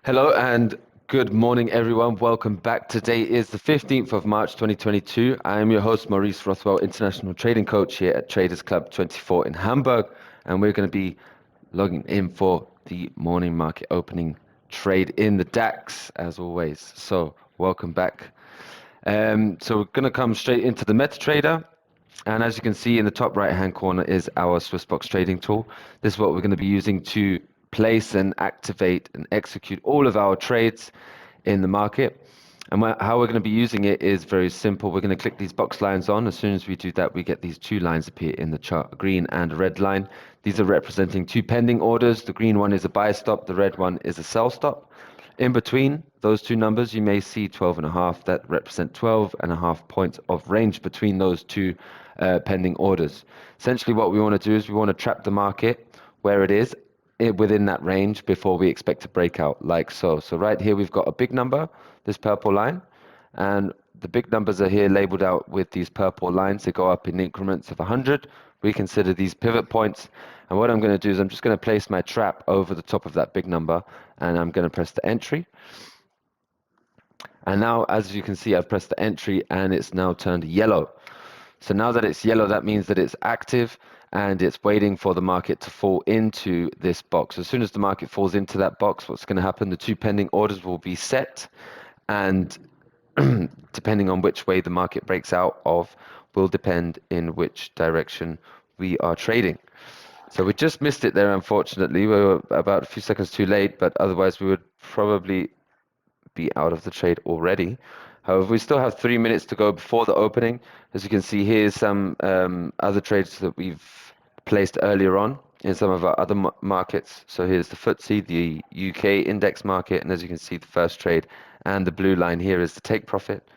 Hello and good morning, everyone. Welcome back. Today is the 15th of March, 2022. I am your host, Maurice Rothwell, international trading coach here at TradersClub24 in Hamburg. And we're going to be logging in for the morning market opening trade in the DAX, as always. So welcome back. So we're going to come straight into the MetaTrader. And as you can see in the top right-hand corner is our SwissBox trading tool. This is what we're going to be using to place and activate and execute all of our trades in the market. And how we're going to be using it is very simple. We're going to click these box lines on. As soon as we do that, we get these two lines appear in the chart, a green and a red line. These are representing two pending orders. The green one is a buy stop. The red one is a sell stop. In between those two numbers, you may see 12.5. That represent 12.5 points of range between those two pending orders. Essentially, what we want to do is we want to trap the market where it is within that range before we expect to break out, like so. So right here, we've got a big number, this purple line, and the big numbers are here labeled out with these purple lines. They go up in increments of 100. We consider these pivot points. And what I'm going to do is I'm just going to place my trap over the top of that big number, and I'm going to press the entry. And now, as you can see, I've pressed the entry and it's now turned yellow. So now that it's yellow, that means that it's active and it's waiting for the market to fall into this box. As soon as the market falls into that box, what's going to happen? The two pending orders will be set, and depending on which way the market breaks out of will depend in which direction we are trading. So we just missed it there, unfortunately. We were about a few seconds too late, but otherwise we would probably be out of the trade already. However, we still have 3 minutes to go before the opening. As you can see, here's some other trades that we've placed earlier on in some of our other markets. So here's the FTSE, the UK index market, and as you can see, the first trade and the blue line here is the take profit.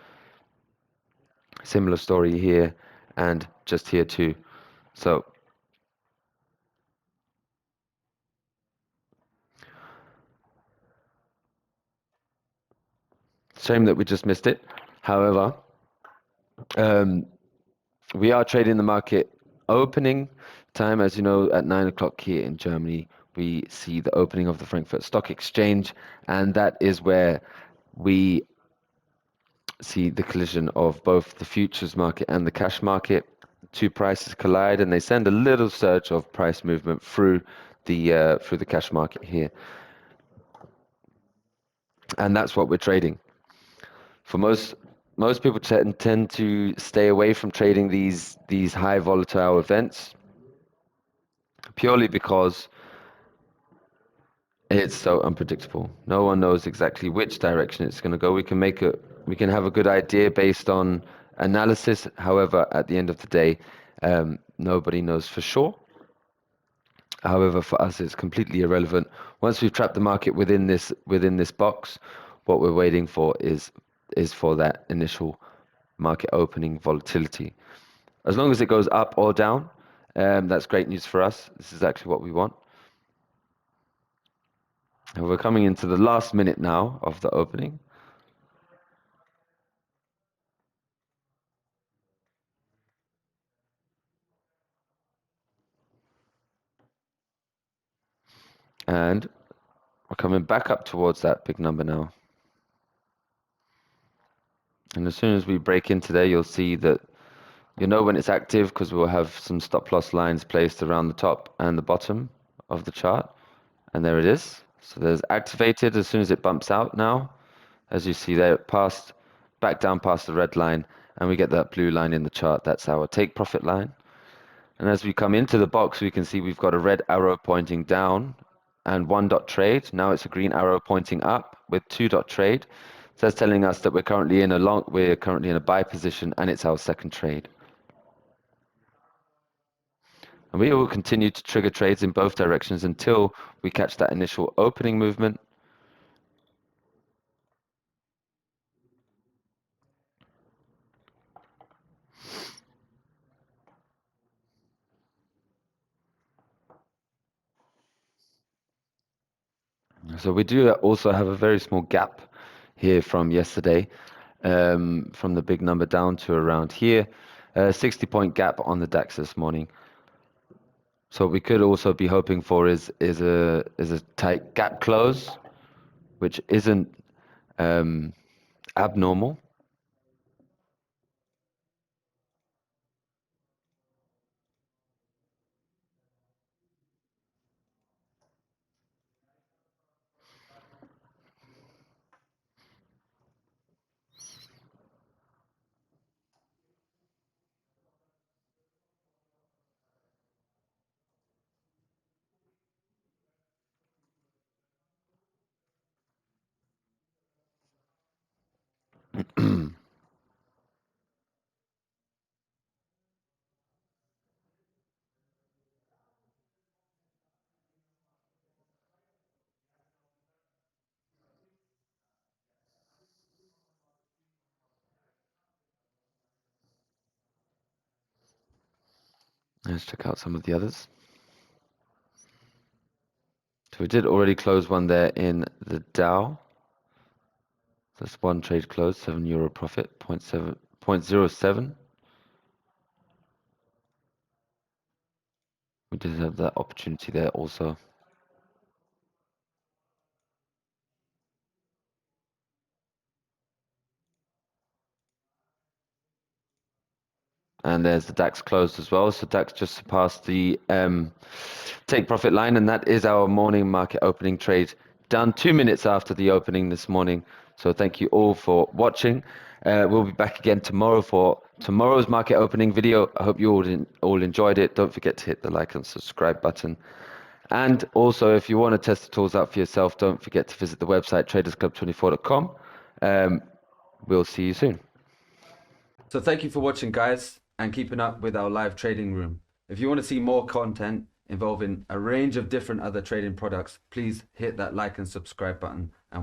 Similar story here and just here too. So shame that we just missed it. However, we are trading the market opening time. As you know, at 9 o'clock here in Germany, we see the opening of the Frankfurt Stock Exchange, and that is where we see the collision of both the futures market and the cash market. Two prices collide, and they send a little surge of price movement through the cash market here, and that's what we're trading. For most people tend to stay away from trading these high volatile events purely because it's so unpredictable. No one knows exactly which direction it's going to go. We can have a good idea based on analysis. However, at the end of the day, nobody knows for sure. However, for us, it's completely irrelevant. Once we've trapped the market within this box, what we're waiting for is for that initial market opening volatility. As long as it goes up or down, that's great news for us. This is actually what we want. And we're coming into the last minute now of the opening. And we're coming back up towards that big number now. And as soon as we break into there, you'll see that you'll know when it's active because we'll have some stop loss lines placed around the top and the bottom of the chart. And there it is. So there's activated as soon as it bumps out now. As you see there, back down past the red line, and we get that blue line in the chart. That's our take profit line. And as we come into the box, we can see we've got a red arrow pointing down and 1 dot trade. Now it's a green arrow pointing up with 2 dot trade. So that's telling us that we're currently in a buy position, and it's our second trade. And we will continue to trigger trades in both directions until we catch that initial opening movement. So we do also have a very small gap here from yesterday, from the big number down to around here, 60-point gap on the DAX this morning. So what we could also be hoping for is a tight gap close which isn't abnormal. Let's check out some of the others. So we did already close one there in the Dow. That's one trade closed, €7 profit, 0.07. We did have that opportunity there also. And there's the DAX closed as well. So DAX just surpassed the take profit line, and that is our morning market opening trade done 2 minutes after the opening this morning. So thank you all for watching. We'll be back again tomorrow for tomorrow's market opening video. I hope you all enjoyed it. Don't forget to hit the like and subscribe button. And also, if you want to test the tools out for yourself, don't forget to visit the website TradersClub24.com. We'll see you soon. So thank you for watching, guys, and keeping up with our live trading room. If you want to see more content involving a range of different other trading products, please hit that like and subscribe button.